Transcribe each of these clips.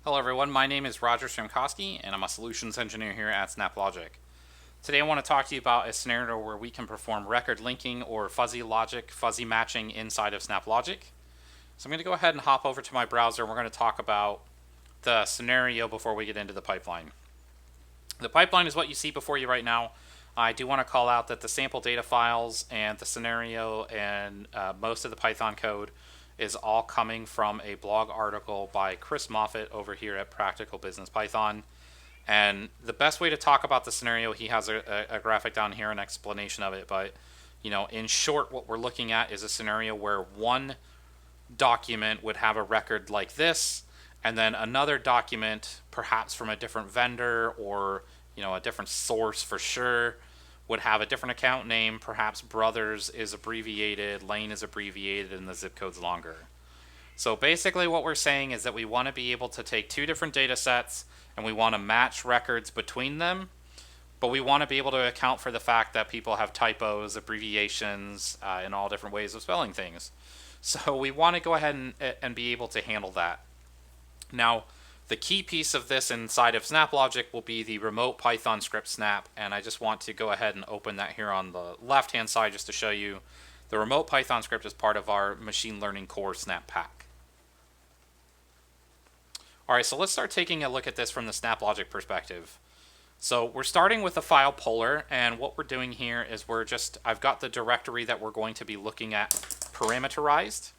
Hello everyone, my name is Roger Stramkowski and I'm a solutions engineer here at SnapLogic. Today I want to talk to you about a scenario where we can perform record linking or fuzzy logic, fuzzy matching inside of SnapLogic. So I'm going to go ahead and hop over to my browser and we're going to talk about the scenario before we get into the pipeline. The pipeline is what you see before you right now. I do want to call out that the sample data files and the scenario and most of the Python code is all coming from a blog article by Chris Moffett over here at Practical Business Python. And the best way to talk about the scenario, he has a graphic down here, an explanation of it. But, in short, what we're looking at is a scenario where one document would have a record like this, and then another document, perhaps from a different vendor or, a different source for sure, would have a different account name. Perhaps Brothers is abbreviated, Lane is abbreviated, and the zip code's longer. So basically what we're saying is that we want to be able to take two different data sets and we want to match records between them, but we want to be able to account for the fact that people have typos, abbreviations, and all different ways of spelling things. So we want to go ahead and be able to handle that. Now, the key piece of this inside of SnapLogic will be the remote Python script snap, and I just want to go ahead and open that here on the left-hand side just to show you the remote Python script is part of our machine learning core snap pack. All right, so let's start taking a look at this from the SnapLogic perspective. So we're starting with the file polar, and what we're doing here is I've got the directory that we're going to be looking at parameterized.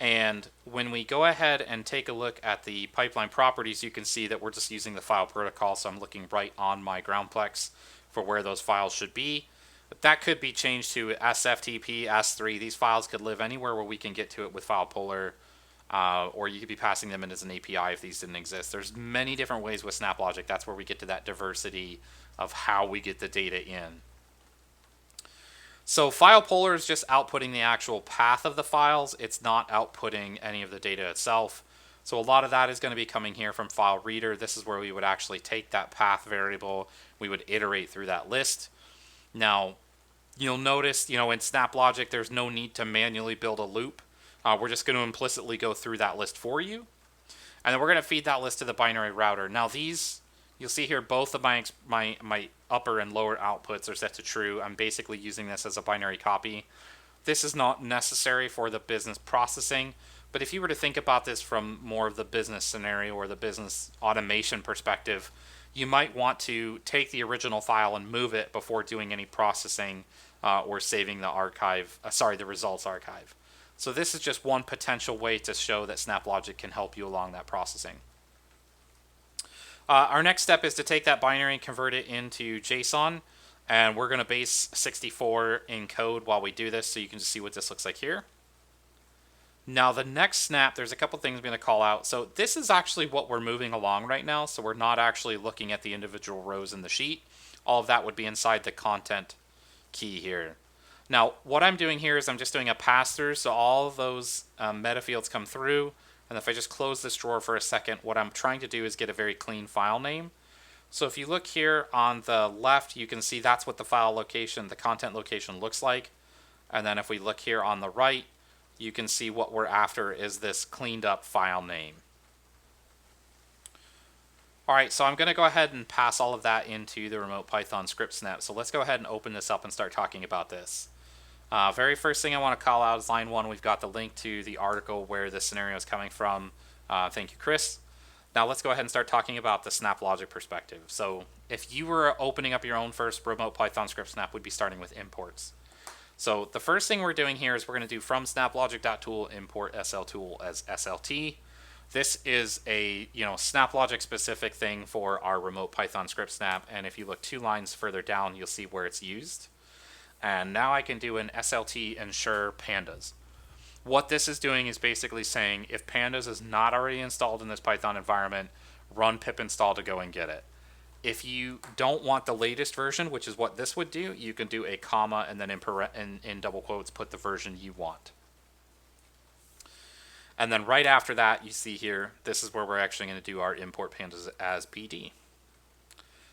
And when we go ahead and take a look at the pipeline properties, you can see that we're just using the file protocol. So I'm looking right on my groundplex for where those files should be. But that could be changed to SFTP, S3. These files could live anywhere where we can get to it with file polar, or you could be passing them in as an API if these didn't exist. There's many different ways with SnapLogic. That's where we get to that diversity of how we get the data in. So file polar is just outputting the actual path of the files. It's not outputting any of the data itself. So a lot of that is going to be coming here from file reader. This is where we would actually take that path variable. We would iterate through that list. Now, you'll notice, in SnapLogic, there's no need to manually build a loop. We're just going to implicitly go through that list for you. And then we're going to feed that list to the binary router. Now these, you'll see here, both of my upper and lower outputs are set to true. I'm basically using this as a binary copy. This is not necessary for the business processing, but if you were to think about this from more of the business scenario or the business automation perspective, you might want to take the original file and move it before doing any processing or saving the results archive. So this is just one potential way to show that SnapLogic can help you along that processing. Our next step is to take that binary and convert it into JSON, and we're going to base 64 in code while we do this, so you can just see what this looks like here. Now the next snap, there's a couple things I'm going to call out. So this is actually what we're moving along right now, so we're not actually looking at the individual rows in the sheet. All of that would be inside the content key here. Now what I'm doing here is I'm just doing a pass-through, so all of those meta fields come through. And if I just close this drawer for a second, what I'm trying to do is get a very clean file name. So if you look here on the left, you can see that's what the file location, the content location looks like. And then if we look here on the right, you can see what we're after is this cleaned up file name. All right, so I'm going to go ahead and pass all of that into the remote Python script snap. So let's go ahead and open this up and start talking about this. Very first thing I want to call out is line 1. We've got the link to the article where this scenario is coming from. Thank you, Chris. Now let's go ahead and start talking about the SnapLogic perspective. So if you were opening up your own first remote Python script snap, we'd be starting with imports. So the first thing we're doing here is we're going to do from snaplogic.tool import sltool as SLT. This is a SnapLogic specific thing for our remote Python script snap, and if you look 2 lines further down, you'll see where it's used. And now I can do an SLT ensure pandas. What this is doing is basically saying if pandas is not already installed in this Python environment, run pip install to go and get it. If you don't want the latest version, which is what this would do, you can do a comma and then in double quotes put the version you want. And then right after that, you see here, this is where we're actually going to do our import pandas as PD.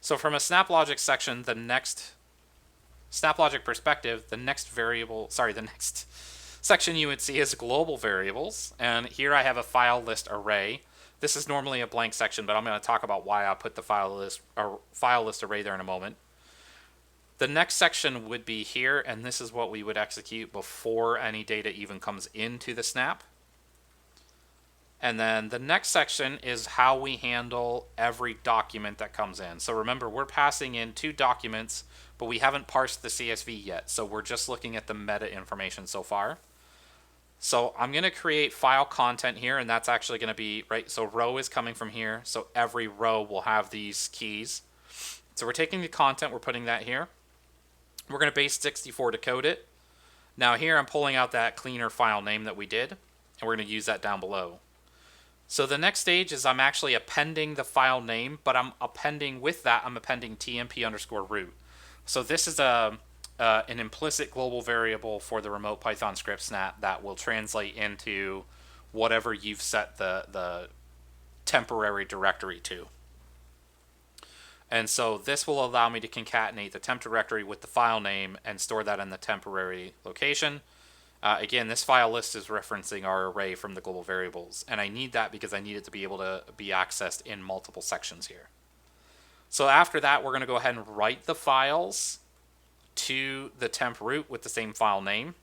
So from a SnapLogic section, the next SnapLogic perspective, the next section you would see is global variables. And here I have a file list array. This is normally a blank section, but I'm going to talk about why I put the file list array there in a moment. The next section would be here, and this is what we would execute before any data even comes into the snap. And then the next section is how we handle every document that comes in. So remember, we're passing in 2 documents, but we haven't parsed the CSV yet. So we're just looking at the meta information so far. So I'm going to create file content here, and that's actually going to be, right, so row is coming from here. So every row will have these keys. So we're taking the content, we're putting that here. We're going to base 64 to code it. Now here I'm pulling out that cleaner file name that we did, and we're going to use that down below. So the next stage is I'm actually appending the file name, but I'm appending with that, I'm appending tmp_root. So this is an implicit global variable for the remote Python script snap that will translate into whatever you've set the temporary directory to. And so this will allow me to concatenate the temp directory with the file name and store that in the temporary location. Again, this file list is referencing our array from the global variables, and I need that because I need it to be able to be accessed in multiple sections here. So after that, we're going to go ahead and write the files to the temp root with the same file name.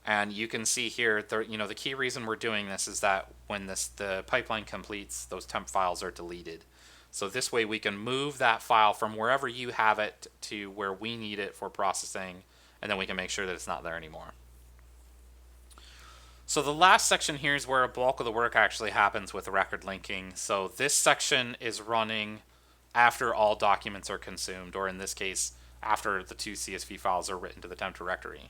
And you can see here, the key reason we're doing this is that when the pipeline completes, those temp files are deleted. So this way we can move that file from wherever you have it to where we need it for processing, and then we can make sure that it's not there anymore. So the last section here is where a bulk of the work actually happens with record linking. So this section is running after all documents are consumed, or in this case, after the 2 CSV files are written to the temp directory.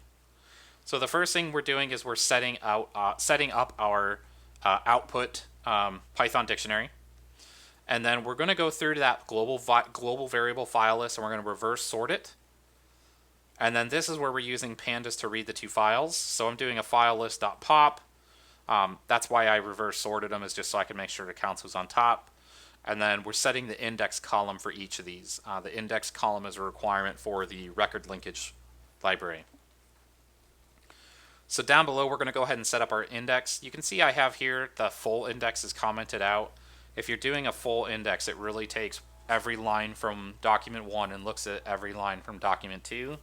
So the first thing we're doing is we're setting up our output Python dictionary. And then we're going to go through to that global variable file list, and we're going to reverse sort it. And then this is where we're using pandas to read the 2 files. So I'm doing a file list.pop. That's why I reverse sorted them, is just so I can make sure the counts was on top. And then we're setting the index column for each of these. The index column is a requirement for the record linkage library. So down below, we're going to go ahead and set up our index. You can see I have here the full index is commented out. If you're doing a full index, it really takes every line from document 1 and looks at every line from document 2.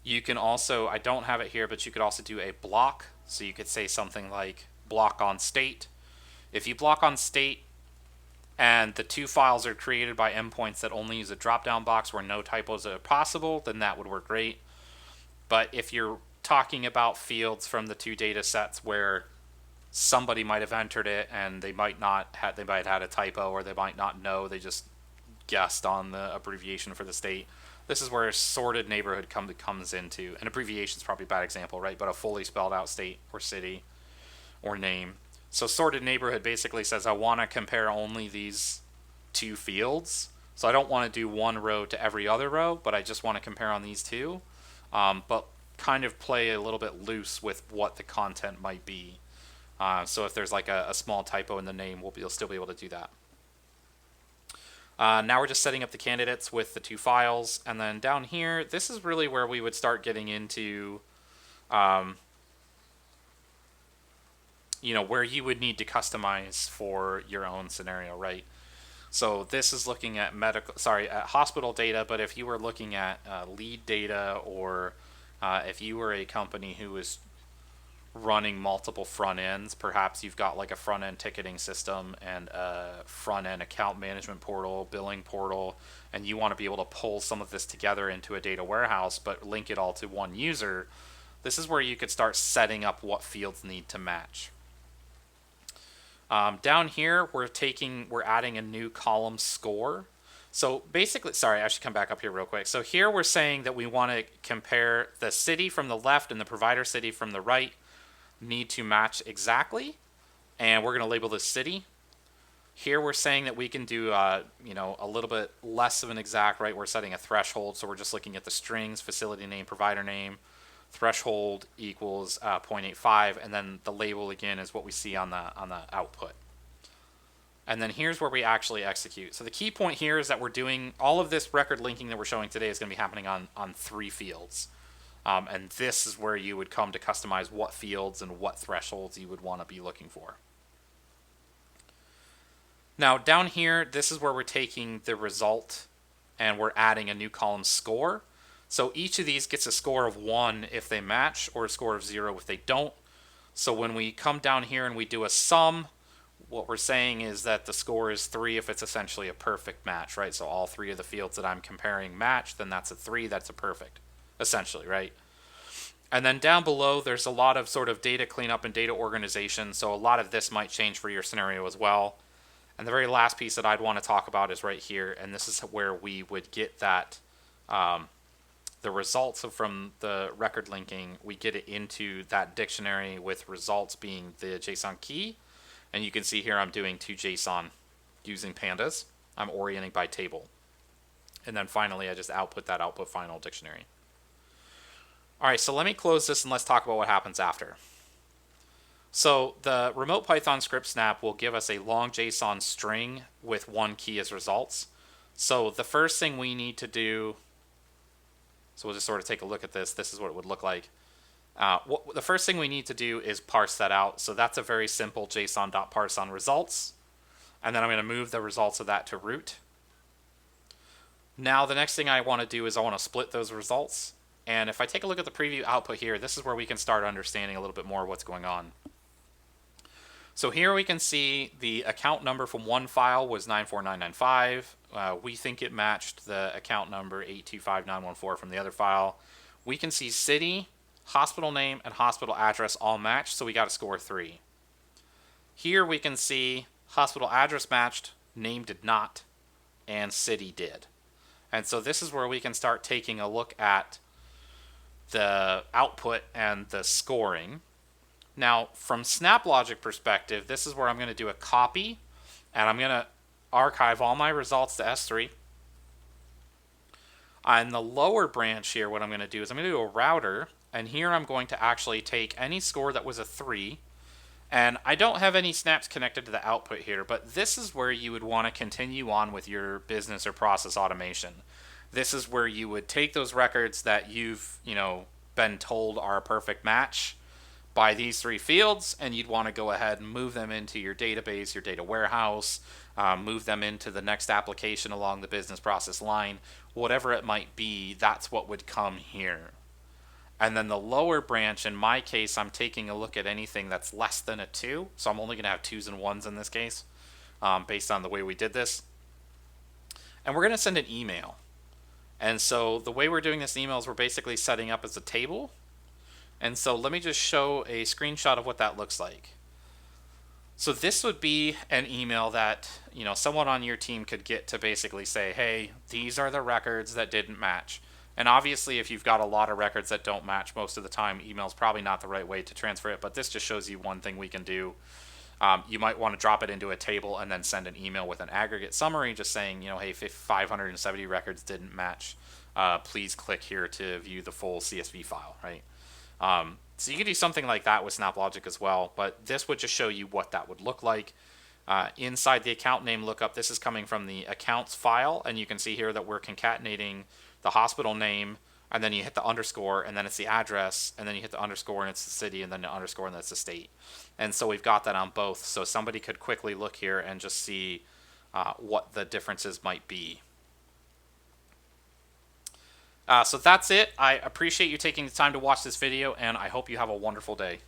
You can also, I don't have it here, but you could also do a block. So you could say something like block on state. If you block on state and the 2 files are created by endpoints that only use a drop-down box where no typos are possible, then that would work great. But if you're talking about fields from the 2 data sets where somebody might have entered it and they might not have, they might have had a typo, or they might not know, they just guessed on the abbreviation for the state. This is where sorted neighborhood comes into. An abbreviation is probably a bad example, right? But a fully spelled out state or city or name. So sorted neighborhood basically says I want to compare only these 2 fields. So I don't want to do one row to every other row, but I just want to compare on these 2. But kind of play a little bit loose with what the content might be. So if there's like a small typo in the name, you'll still be able to do that. Now we're just setting up the candidates with the 2 files, and then down here, this is really where we would start getting into, where you would need to customize for your own scenario, right? So this is looking at at hospital data, but if you were looking at lead data, or if you were a company who was running multiple front ends, perhaps you've got like a front end ticketing system and a front end account management portal, billing portal, and you want to be able to pull some of this together into a data warehouse but link it all to one user. This is where you could start setting up what fields need to match. Down here, we're adding a new column score. So basically, sorry, I should come back up here real quick. So here we're saying that we want to compare the city from the left and the provider city from the right need to match exactly, and we're going to label this city. Here we're saying that we can do a little bit less of an exact, right? We're setting a threshold, so we're just looking at the strings, facility name, provider name. Threshold equals 0.85, and then the label again is what we see on the output. And then here's where we actually execute. So the key point here is that we're doing all of this record linking that we're showing today is going to be happening on 3 fields. And this is where you would come to customize what fields and what thresholds you would want to be looking for. Now down here, this is where we're taking the result and we're adding a new column score. So each of these gets a score of 1 if they match or a score of 0 if they don't. So when we come down here and we do a sum, what we're saying is that the score is 3 if it's essentially a perfect match, right? So all 3 of the fields that I'm comparing match, then that's a 3, that's a perfect, essentially, right? And then down below, there's a lot of sort of data cleanup and data organization. So a lot of this might change for your scenario as well. And the very last piece that I'd want to talk about is right here. And this is where we would get that, the results from the record linking, we get it into that dictionary with results being the JSON key. And you can see here I'm doing to JSON using pandas. I'm orienting by table. And then finally, I just output that output final dictionary. All right, so let me close this and let's talk about what happens after. So the remote Python script snap will give us a long JSON string with 1 key as results. So the first thing we need to do, so we'll just sort of take a look at this. This is what it would look like. The first thing we need to do is parse that out. So that's a very simple JSON.parse on results. And then I'm going to move the results of that to root. Now the next thing I want to do is I want to split those results. And if I take a look at the preview output here, this is where we can start understanding a little bit more what's going on. So here we can see the account number from one file was 94995. We think it matched the account number 825914 from the other file. We can see city, hospital name, and hospital address all matched, so we got a score 3. Here we can see hospital address matched, name did not, and city did. And so this is where we can start taking a look at the output and the scoring. Now, from SnapLogic perspective, this is where I'm going to do a copy, and I'm going to archive all my results to S3. On the lower branch here, what I'm going to do is I'm going to do a router, and here I'm going to actually take any score that was a 3, and I don't have any snaps connected to the output here, but this is where you would want to continue on with your business or process automation. This is where you would take those records that you've, been told are a perfect match by these 3 fields, and you'd want to go ahead and move them into your database, your data warehouse, move them into the next application along the business process line, whatever it might be, that's what would come here. And then the lower branch, in my case, I'm taking a look at anything that's less than a 2, so I'm only going to have 2s and 1s in this case, based on the way we did this. And we're going to send an email. And so the way we're doing this email is we're basically setting up as a table. And so let me just show a screenshot of what that looks like. So this would be an email that, someone on your team could get to basically say, hey, these are the records that didn't match. And obviously, if you've got a lot of records that don't match most of the time, email is probably not the right way to transfer it. But this just shows you one thing we can do. You might want to drop it into a table and then send an email with an aggregate summary just saying, hey, if 570 records didn't match, please click here to view the full CSV file, right? So you could do something like that with SnapLogic as well, but this would just show you what that would look like. Inside the account name lookup, this is coming from the accounts file, and you can see here that we're concatenating the hospital name, and then you hit the underscore, and then it's the address, and then you hit the underscore, and it's the city, and then the underscore, and that's the state. And so we've got that on both, so somebody could quickly look here and just see what the differences might be. So that's it. I appreciate you taking the time to watch this video, and I hope you have a wonderful day.